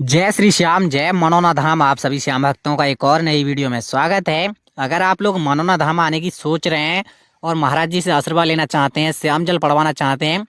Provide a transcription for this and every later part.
जय श्री श्याम, जय मनोना धाम। आप सभी श्याम भक्तों का एक और नई वीडियो में स्वागत है। अगर आप लोग मनोना धाम आने की सोच रहे हैं और महाराज जी से आशीर्वाद लेना चाहते हैं, श्याम जल पड़वाना चाहते हैं,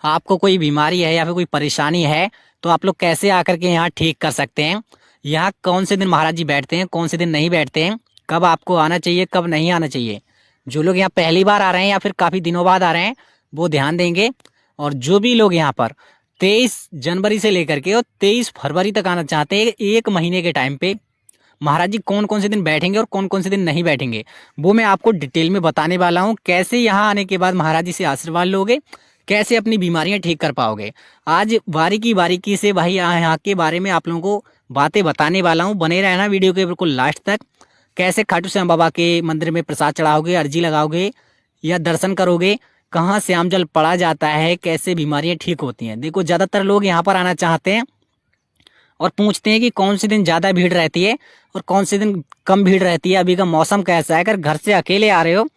आपको कोई बीमारी है या फिर कोई परेशानी है, तो आप लोग कैसे आकर के यहाँ ठीक कर सकते हैं। यहाँ कौन से दिन महाराज जी बैठते हैं, कौन से दिन नहीं बैठते हैं, कब आपको आना चाहिए, कब नहीं आना चाहिए। जो लोग यहाँ पहली बार आ रहे हैं या फिर काफ़ी दिनों बाद आ रहे हैं, वो ध्यान देंगे। और जो भी लोग यहाँ पर 23 जनवरी से लेकर के और 23 फरवरी तक आना चाहते हैं, एक महीने के टाइम पे महाराज जी कौन कौन से दिन बैठेंगे और कौन कौन से दिन नहीं बैठेंगे, वो मैं आपको डिटेल में बताने वाला हूँ। कैसे यहाँ आने के बाद महाराज जी से आशीर्वाद लोगे, कैसे अपनी बीमारियाँ ठीक कर पाओगे। आज बारीकी से भाई यहाँ के बारे में आप लोगों को बातें बताने वाला हूँ। बने रहना वीडियो के बिल्कुल लास्ट तक। कैसे खाटू श्याम बाबा के मंदिर में प्रसाद चढ़ाओगे, अर्जी लगाओगे या दर्शन करोगे, कहाँ श्याम जल पड़ा जाता है, कैसे बीमारियां ठीक होती हैं। देखो, ज़्यादातर लोग यहाँ पर आना चाहते हैं और पूछते हैं कि कौन से दिन ज़्यादा भीड़ रहती है और कौन से दिन कम भीड़ रहती है, अभी का मौसम कैसा है। अगर घर से अकेले आ रहे हो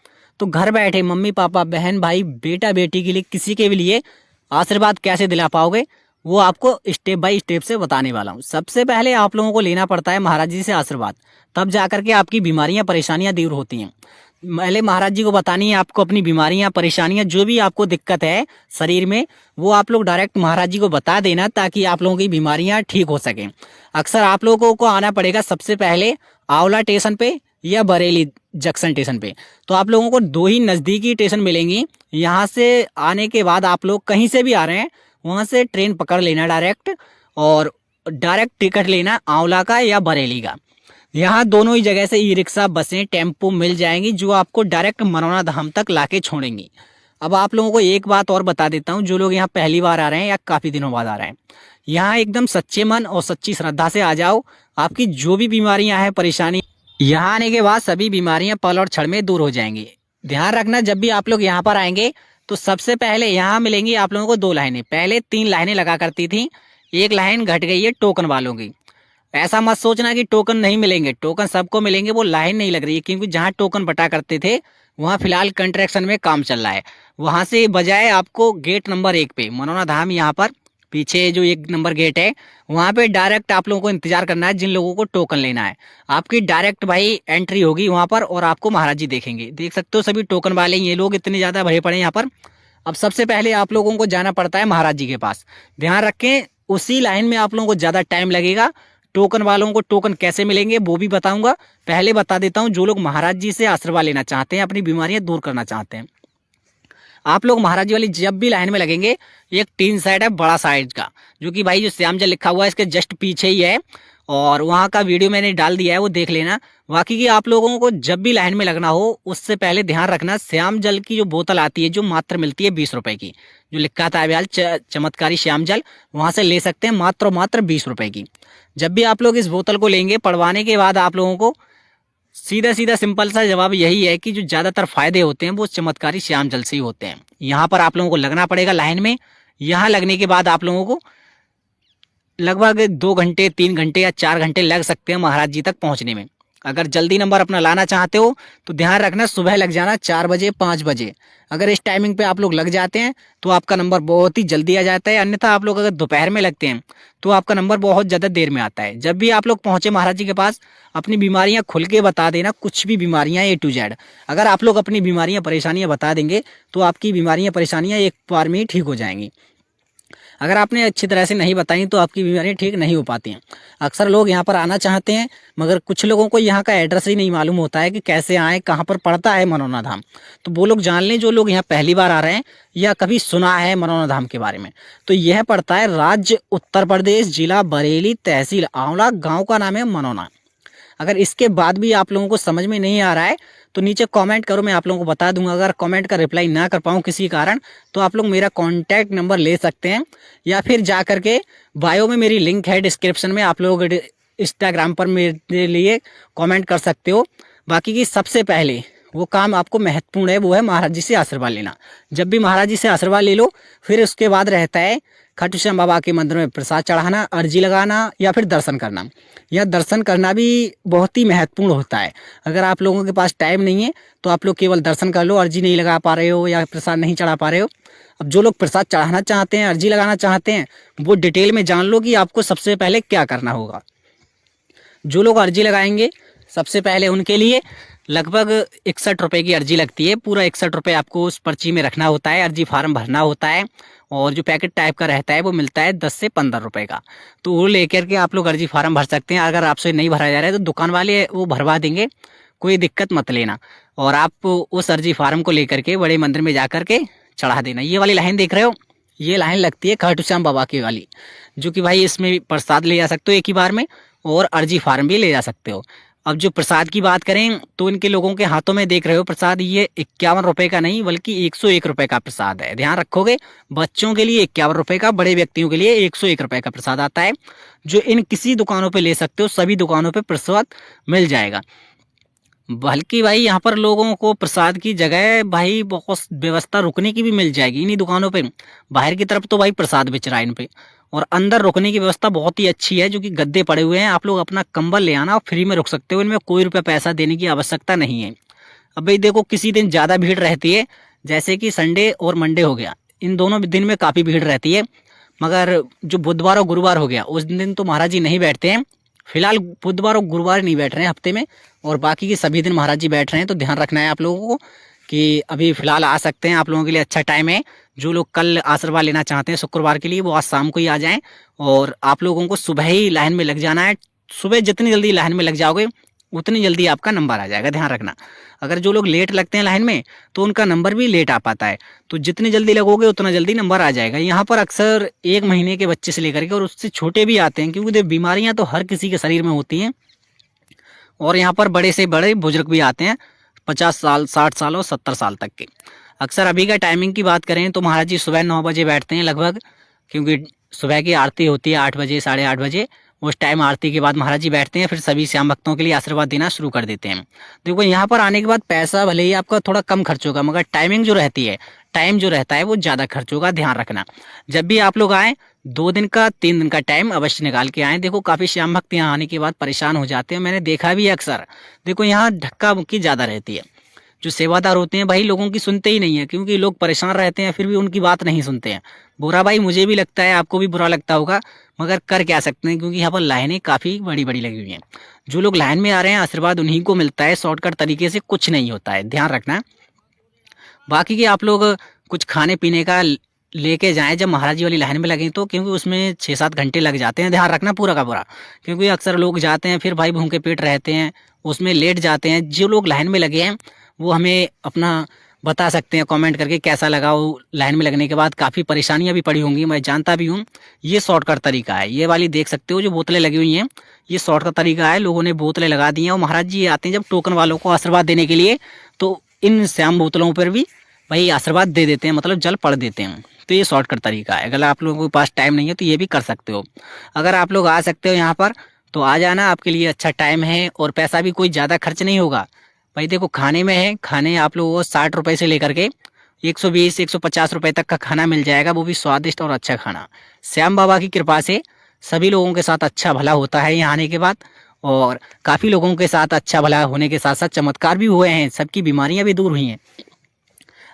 तो घर बैठे मम्मी पापा बहन भाई बेटा बेटी के लिए, किसी के भी लिए आशीर्वाद कैसे दिला पाओगे, वो आपको स्टेप बाय स्टेप से बताने वाला हूँ। सबसे पहले आप लोगों को लेना पड़ता है महाराज जी से आशीर्वाद, तब जाकर के आपकी बीमारियाँ परेशानियाँ दूर होती हैं। पहले महाराज जी को बतानी है आपको अपनी बीमारियां परेशानियां, जो भी आपको दिक्कत है शरीर में, वो आप लोग डायरेक्ट महाराज जी को बता देना, ताकि आप लोगों की बीमारियां ठीक हो सकें। अक्सर आप लोगों को आना पड़ेगा सबसे पहले आंवला स्टेशन पे या बरेली जंक्शन स्टेशन पे। तो आप लोगों को दो ही नज़दीकी स्टेशन मिलेंगी। यहाँ से आने के बाद आप लोग कहीं से भी आ रहे हैं, वहाँ से ट्रेन पकड़ लेना डायरेक्ट, और डायरेक्ट टिकट लेना आंवला का या बरेली का। यहाँ दोनों ही जगह से ई रिक्शा बसें टेम्पो मिल जाएंगी, जो आपको डायरेक्ट मनोना धाम तक लाके छोड़ेंगी। अब आप लोगों को एक बात और बता देता हूँ, जो लोग यहाँ पहली बार आ रहे हैं या काफ़ी दिनों बाद आ रहे हैं, यहाँ एकदम सच्चे मन और सच्ची श्रद्धा से आ जाओ। आपकी जो भी बीमारियाँ हैं, परेशानी, यहाँ आने के बाद सभी बीमारियाँ पल और क्षण में दूर हो जाएंगी। ध्यान रखना, जब भी आप लोग यहाँ पर आएंगे तो सबसे पहले यहाँ मिलेंगी आप लोगों को दो लाइनें। पहले 3 लाइनें लगा करती थी, एक लाइन घट गई है टोकन वालों की। ऐसा मत सोचना कि टोकन नहीं मिलेंगे, टोकन सबको मिलेंगे, वो लाइन नहीं लग रही है, क्योंकि जहाँ टोकन बटा करते थे वहाँ फिलहाल कंस्ट्रक्शन में काम चल रहा है। वहाँ से बजाय आपको गेट नंबर 1 पे मनोना धाम, यहाँ पर पीछे जो 1 नंबर गेट है, वहाँ पे डायरेक्ट आप लोगों को इंतजार करना है। जिन लोगों को टोकन लेना है, आपकी डायरेक्ट भाई एंट्री होगी वहाँ पर, और आपको महाराज जी देखेंगे। देख सकते हो सभी टोकन वाले, ये लोग इतने ज़्यादा भरे पड़े हैं यहाँ पर। अब सबसे पहले आप लोगों को जाना पड़ता है महाराज जी के पास। ध्यान रखें, उसी लाइन में आप लोगों को ज़्यादा टाइम लगेगा। टोकन वालों को टोकन कैसे मिलेंगे वो भी बताऊंगा। पहले बता देता हूं, जो लोग महाराज जी से आशीर्वाद लेना चाहते हैं, अपनी बीमारियां दूर करना चाहते हैं, आप लोग महाराज जी वाली जब भी लाइन में लगेंगे, एक टीन साइड है बड़ा साइज का, जो कि भाई जो श्याम जल लिखा हुआ है इसके जस्ट पीछे ही है, और वहाँ का वीडियो मैंने डाल दिया है, वो देख लेना। बाकी की आप लोगों को जब भी लाइन में लगना हो, उससे पहले ध्यान रखना, श्याम जल की जो बोतल आती है, जो मात्र मिलती है 20 रुपए की, जो लिखा था अभी चमत्कारी श्याम जल, वहाँ से ले सकते हैं मात्र 20 रुपए की। जब भी आप लोग इस बोतल को लेंगे, पड़वाने के बाद आप लोगों को सीधा सीधा सिंपल सा जवाब यही है कि जो ज़्यादातर फायदे होते हैं वो चमत्कारी श्याम जल से ही होते हैं। यहाँ पर आप लोगों को लगना पड़ेगा लाइन में। यहाँ लगने के बाद आप लोगों को लगभग 2 घंटे 3 घंटे या 4 घंटे लग सकते हैं महाराज जी तक पहुँचने में। अगर जल्दी नंबर अपना लाना चाहते हो तो ध्यान रखना, सुबह लग जाना 4 बजे 5 बजे। अगर इस टाइमिंग पे आप लोग लग जाते हैं तो आपका नंबर बहुत ही जल्दी आ जाता है। अन्यथा आप लोग अगर दोपहर में लगते हैं तो आपका नंबर बहुत ज़्यादा देर में आता है। जब भी आप लोग पहुँचे महाराज जी के पास, अपनी बीमारियाँ खुल के बता देना, कुछ भी बीमारियाँ A to Z। अगर आप लोग अपनी बीमारियाँ परेशानियाँ बता देंगे तो आपकी बीमारियाँ परेशानियाँ एक बार में ही ठीक हो जाएंगी। अगर आपने अच्छी तरह से नहीं बताई तो आपकी बीमारियाँ ठीक नहीं हो पाती हैं। अक्सर लोग यहाँ पर आना चाहते हैं, मगर कुछ लोगों को यहाँ का एड्रेस ही नहीं मालूम होता है कि कैसे आएँ, कहाँ पर पड़ता है मनोना धाम। तो वो लोग जान लें, जो लोग यहाँ पहली बार आ रहे हैं या कभी सुना है मनोना धाम के बारे में, तो यह पड़ता है राज्य उत्तर प्रदेश, जिला बरेली, तहसील आंवला, गाँव का नाम है मनोना। अगर इसके बाद भी आप लोगों को समझ में नहीं आ रहा है तो नीचे कमेंट करो, मैं आप लोगों को बता दूंगा। अगर कमेंट का रिप्लाई ना कर पाऊँ किसी कारण, तो आप लोग मेरा कॉन्टैक्ट नंबर ले सकते हैं, या फिर जा करके बायो में मेरी लिंक है डिस्क्रिप्शन में, आप लोग इंस्टाग्राम पर मेरे लिए कमेंट कर सकते हो। बाकी की सबसे पहले वो काम आपको महत्वपूर्ण है, वो है महाराज जी से आशीर्वाद लेना। जब भी महाराज जी से आशीर्वाद ले लो, फिर उसके बाद रहता है खाटू श्याम बाबा के मंदिर में प्रसाद चढ़ाना, अर्जी लगाना या फिर दर्शन करना। यह दर्शन करना भी बहुत ही महत्वपूर्ण होता है। अगर आप लोगों के पास टाइम नहीं है तो आप लोग केवल दर्शन कर लो, अर्जी नहीं लगा पा रहे हो या प्रसाद नहीं चढ़ा पा रहे हो, अब जो लोग प्रसाद चढ़ाना चाहते हैं, अर्जी लगाना चाहते हैं, वो डिटेल में जान लो कि आपको सबसे पहले क्या करना होगा। जो लोग अर्जी लगाएंगे सबसे पहले उनके लिए लगभग 61 रुपये की अर्जी लगती है। पूरा 61 रुपये आपको उस पर्ची में रखना होता है, अर्जी फार्म भरना होता है। और जो पैकेट टाइप का रहता है वो मिलता है 10 से 15 रुपये का। तो वो लेकर के आप लोग अर्जी फार्म भर सकते हैं। अगर आपसे नहीं भरा जा रहा है तो दुकान वाले वो भरवा देंगे, कोई दिक्कत मत लेना। और आप उस अर्जी फार्म को लेकर के बड़े मंदिर में जा कर के चढ़ा देना। ये वाली लाइन देख रहे हो, ये लाइन लगती है खाटू श्याम बाबा की वाली, जो कि भाई इसमें प्रसाद ले जा सकते हो एक ही बार में, और अर्जी फार्म भी ले जा सकते हो। अब जो प्रसाद की बात करें तो इनके लोगों के हाथों में देख रहे हो प्रसाद, ये 51 रुपये का नहीं बल्कि 101 रुपये का प्रसाद है। ध्यान रखोगे, बच्चों के लिए 51 रुपये का, बड़े व्यक्तियों के लिए 101 रुपये का प्रसाद आता है, जो इन किसी दुकानों पे ले सकते हो। सभी दुकानों पे प्रसाद मिल जाएगा। बल्कि भाई यहाँ पर लोगों को प्रसाद की जगह भाई बहुत व्यवस्था रुकने की भी मिल जाएगी इन्हीं दुकानों पे। बाहर की तरफ तो भाई प्रसाद बेच रहा है इन पे, और अंदर रुकने की व्यवस्था बहुत ही अच्छी है, जो कि गद्दे पड़े हुए हैं। आप लोग अपना कंबल ले आना और फ्री में रुक सकते हो, इनमें कोई रुपया पैसा देने की आवश्यकता नहीं है। अब भाई देखो, किसी दिन ज़्यादा भीड़ रहती है, जैसे कि संडे और मंडे हो गया, इन दोनों दिन में काफ़ी भीड़ रहती है। मगर जो बुधवार और गुरुवार हो गया उस दिन तो महाराज जी नहीं बैठते हैं। फिलहाल बुधवार और गुरुवार नहीं बैठ रहे हैं हफ्ते में, और बाकी के सभी दिन महाराज जी बैठ रहे हैं। तो ध्यान रखना है आप लोगों को कि अभी फिलहाल आ सकते हैं, आप लोगों के लिए अच्छा टाइम है। जो लोग कल आशीर्वाद लेना चाहते हैं शुक्रवार के लिए, वो आज शाम को ही आ जाएं। और आप लोगों को सुबह ही लाइन में लग जाना है। सुबह जितनी जल्दी लाइन में लग जाओगे उतनी जल्दी आपका नंबर आ जाएगा। ध्यान रखना, अगर जो लोग लेट लगते हैं लाइन में तो उनका नंबर भी लेट आ पाता है। तो जितनी जल्दी लगोगे उतना जल्दी नंबर आ जाएगा। यहाँ पर अक्सर 1 महीने के बच्चे से लेकर के और उससे छोटे भी आते हैं, क्योंकि बीमारियाँ तो हर किसी के शरीर में होती हैं। और यहाँ पर बड़े से बड़े बुजुर्ग भी आते हैं, 50 साल, 60 साल और 70 साल तक के। अक्सर अभी का टाइमिंग की बात करें तो महाराज जी सुबह 9 बजे बैठते हैं लगभग, क्योंकि सुबह की आरती होती है 8 बजे, 8:30 बजे। उस टाइम आरती के बाद महाराज जी बैठते हैं, फिर सभी श्याम भक्तों के लिए आशीर्वाद देना शुरू कर देते हैं। देखो, यहाँ पर आने के बाद पैसा भले ही आपका थोड़ा कम खर्च होगा, मगर टाइमिंग जो रहती है, टाइम जो रहता है वो ज़्यादा खर्च होगा। ध्यान रखना, जब भी आप लोग आएँ 2 दिन का 3 दिन का टाइम अवश्य निकाल के आएँ। देखो, काफ़ी श्याम भक्त यहाँ आने के बाद परेशान हो जाते हैं, मैंने देखा भी है अक्सर। देखो, यहाँ धक्का मुक्की ज़्यादा रहती है। जो सेवादार होते हैं भाई लोगों की सुनते ही नहीं है, क्योंकि लोग परेशान रहते हैं, फिर भी उनकी बात नहीं सुनते हैं। बुरा भाई मुझे भी लगता है, आपको भी बुरा लगता होगा, मगर कर क्या सकते हैं, क्योंकि यहाँ पर लाइनें काफ़ी बड़ी बड़ी लगी हुई हैं। जो लोग लाइन में आ रहे हैं आशीर्वाद उन्हीं को मिलता है, शॉर्टकट तरीके से कुछ नहीं होता है। ध्यान रखना। बाकी के आप लोग कुछ खाने पीने का लेके जाएं जब महाराज जी वाली लाइन में लगें तो, क्योंकि उसमें 6-7 घंटे लग जाते हैं। ध्यान रखना पूरा का पूरा, क्योंकि अक्सर लोग जाते हैं फिर भाई भूखे पेट रहते हैं, उसमें लेट जाते हैं। जो लोग लाइन में लगे हैं वो हमें अपना बता सकते हैं कमेंट करके कैसा लगा। वो लाइन में लगने के बाद काफ़ी परेशानियां भी पड़ी होंगी, मैं जानता भी हूँ। ये शॉर्टकट तरीका है, ये वाली देख सकते हो जो बोतलें लगी हुई हैं, ये शॉर्टकट तरीका है। लोगों ने बोतलें लगा दी हैं और महाराज जी आते हैं जब टोकन वालों को आशीर्वाद देने के लिए, तो इन श्याम बोतलों पर भी भाई आशीर्वाद दे देते हैं, मतलब जल पड़ देते हैं। तो ये शॉर्टकट तरीका है। अगर आप लोगों के पास टाइम नहीं है तो ये भी कर सकते हो। अगर आप लोग आ सकते हो यहाँ पर तो आ जाना, आपके लिए अच्छा टाइम है और पैसा भी कोई ज़्यादा खर्च नहीं होगा। भाई देखो, खाने में है, खाने आप लोगों को 60 रुपये से लेकर के 120-150 रुपये तक का खाना मिल जाएगा, वो भी स्वादिष्ट और अच्छा खाना। श्याम बाबा की कृपा से सभी लोगों के साथ अच्छा भला होता है यहाँ आने के बाद, और काफ़ी लोगों के साथ अच्छा भला होने के साथ साथ चमत्कार भी हुए हैं, सबकी बीमारियाँ भी दूर हुई हैं।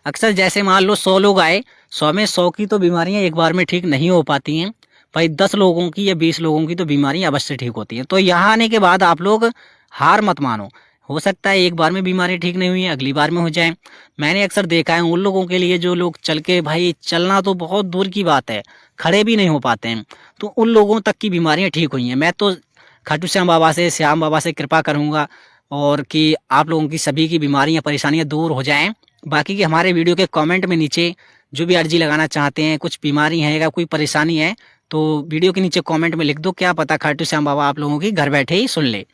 अक्सर जैसे मान लो 100 लोग आए, 100 में 100 की तो बीमारियां एक बार में ठीक नहीं हो पाती हैं भाई। 10 लोगों की या 20 लोगों की तो बीमारियां अवश्य ठीक होती हैं। तो यहाँ आने के बाद आप लोग हार मत मानो, हो सकता है एक बार में बीमारी ठीक नहीं हुई है, अगली बार में हो जाए। मैंने अक्सर देखा है उन लोगों के लिए जो लोग चल के, भाई चलना तो बहुत दूर की बात है, खड़े भी नहीं हो पाते हैं, तो उन लोगों तक की बीमारियाँ ठीक हुई हैं। मैं तो खाटू श्याम बाबा से, श्याम बाबा से कृपा करूँगा और कि आप लोगों की सभी की बीमारियाँ परेशानियाँ दूर हो जाएँ। बाकी की हमारे वीडियो के कमेंट में नीचे जो भी अर्जी लगाना चाहते हैं, कुछ बीमारी है या कोई परेशानी है, तो वीडियो के नीचे कमेंट में लिख दो, क्या पता खाटू श्याम बाबा आप लोगों की घर बैठे ही सुन ले।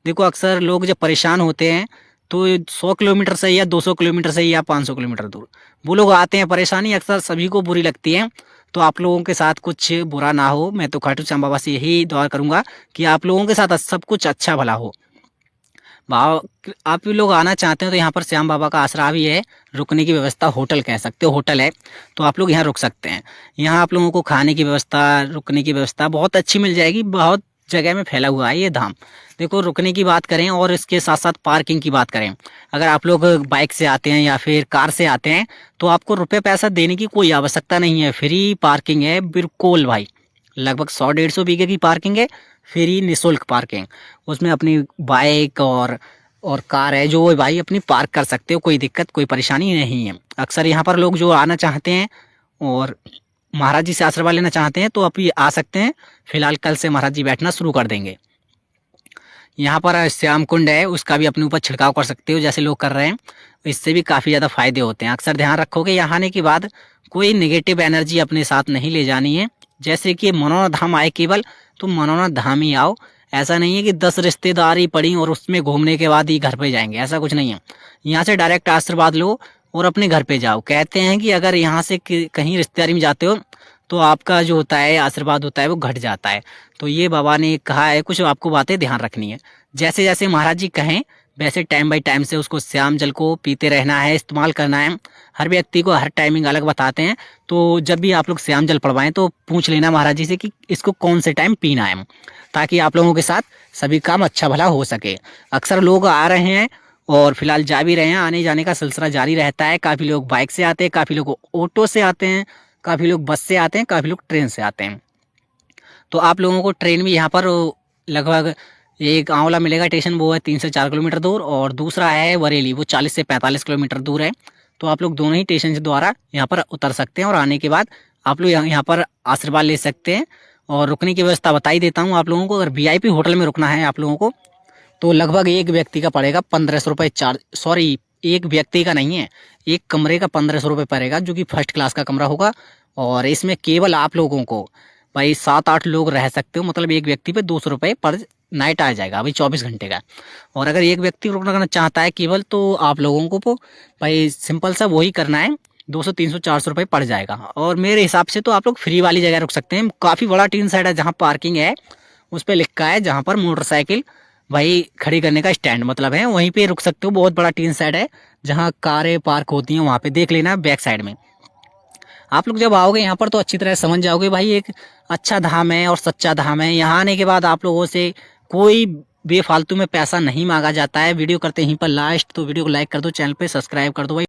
देखो, अक्सर लोग जब परेशान होते हैं तो 100 किलोमीटर से या 200 किलोमीटर से या 500 किलोमीटर दूर वो लोग आते हैं। परेशानी अक्सर सभी को बुरी लगती है, तो आप लोगों के साथ कुछ बुरा ना हो। मैं तो खाटू श्याम बाबा से यही दुआ करूँगा कि आप लोगों के साथ सब कुछ अच्छा भला हो। आप भी लोग आना चाहते हैं तो यहाँ पर श्याम बाबा का आसरा भी है, रुकने की व्यवस्था, होटल कह सकते हो, होटल है, तो आप लोग यहाँ रुक सकते हैं। यहाँ आप लोगों को खाने की व्यवस्था, रुकने की व्यवस्था बहुत अच्छी मिल जाएगी, बहुत जगह में फैला हुआ है ये धाम। देखो, रुकने की बात करें और इसके साथ साथ पार्किंग की बात करें, अगर आप लोग बाइक से आते हैं या फिर कार से आते हैं तो आपको रुपये पैसा देने की कोई आवश्यकता नहीं है। फ्री पार्किंग है बिल्कुल भाई, लगभग 100-150 बीघे की पार्किंग है, फ्री निःशुल्क पार्किंग। उसमें अपनी बाइक और कार है जो भाई अपनी पार्क कर सकते हो, कोई दिक्कत कोई परेशानी नहीं है। अक्सर यहाँ पर लोग जो आना चाहते हैं और महाराज जी से आशीर्वाद लेना चाहते हैं तो आप ये आ सकते हैं। फिलहाल कल से महाराज जी बैठना शुरू कर देंगे। यहाँ पर श्याम कुंड है, उसका भी अपने ऊपर छिड़काव कर सकते हो जैसे लोग कर रहे हैं, इससे भी काफ़ी ज़्यादा फायदे होते हैं। अक्सर ध्यान रखोगे यहाँ आने के बाद कोई नेगेटिव एनर्जी अपने साथ नहीं ले जानी है। जैसे कि मनोना धाम आए केवल तो मनोना धाम ही आओ, ऐसा नहीं है कि 10 रिश्तेदारी पड़ी और उसमें घूमने के बाद ही घर पे जाएंगे, ऐसा कुछ नहीं है। यहाँ से डायरेक्ट आशीर्वाद लो और अपने घर पे जाओ। कहते हैं कि अगर यहाँ से कहीं रिश्तेदारी में जाते हो तो आपका जो होता है आशीर्वाद होता है वो घट जाता है। तो ये बाबा ने कहा है, कुछ आपको बातें ध्यान रखनी है। जैसे जैसे महाराज जी कहें वैसे टाइम बाई टाइम से उसको श्याम जल को पीते रहना है, इस्तेमाल करना है। हर व्यक्ति को हर टाइमिंग अलग बताते हैं, तो जब भी आप लोग श्याम जल पड़वाएं तो पूछ लेना महाराज जी से कि इसको कौन से टाइम पीना है, ताकि आप लोगों के साथ सभी काम अच्छा भला हो सके। अक्सर लोग आ रहे हैं और फिलहाल जा भी रहे हैं, आने जाने का सिलसिला जारी रहता है। काफ़ी लोग बाइक से आते हैं, काफ़ी लोग ऑटो से आते हैं, काफ़ी लोग बस से आते हैं, काफ़ी लोग ट्रेन से आते हैं। तो आप लोगों को ट्रेन में यहाँ पर लगभग एक आंवला मिलेगा स्टेशन, वो है 3 से 4 किलोमीटर दूर, और दूसरा है बरेली, वो 40 से 45 किलोमीटर दूर है। तो आप लोग दोनों ही स्टेशन से द्वारा यहाँ पर उतर सकते हैं और आने के बाद आप लोग यहाँ पर आशीर्वाद ले सकते हैं। और रुकने की व्यवस्था बता ही देता हूँ आप लोगों को। अगर VIP होटल में रुकना है आप लोगों को तो लगभग एक व्यक्ति का पड़ेगा 1500 रुपये चार्ज। सॉरी, एक व्यक्ति का नहीं है, एक कमरे का 1500 रुपये पड़ेगा, जो कि फर्स्ट क्लास का कमरा होगा। और इसमें केवल आप लोगों को भाई 7-8 लोग रह सकते हो, मतलब एक व्यक्ति पे 200 रुपये पर नाइट आ जाएगा अभी 24 घंटे का। और अगर एक व्यक्ति रुकना करना चाहता है केवल, तो आप लोगों को भाई सिंपल सा वही करना है, 200, 300, 400 रुपये पड़ जाएगा। और मेरे हिसाब से तो आप लोग फ्री वाली जगह रुक सकते हैं। काफ़ी बड़ा टीन साइड है जहाँ पार्किंग है, उस पर लिखा है जहाँ पर मोटरसाइकिल भाई खड़ी करने का स्टैंड मतलब है, वहीं पे रुक सकते हो। बहुत बड़ा टीन साइड है जहाँ कारें पार्क होती हैं, वहाँ पे देख लेना बैक साइड में। आप लोग जब आओगे यहाँ पर तो अच्छी तरह समझ जाओगे भाई, एक अच्छा धाम है और सच्चा धाम है। यहाँ आने के बाद आप लोगों से कोई बेफालतू में पैसा नहीं मांगा जाता है। वीडियो करते यहीं पर लास्ट, तो वीडियो को लाइक कर दो, चैनल पे सब्सक्राइब कर दो भाई।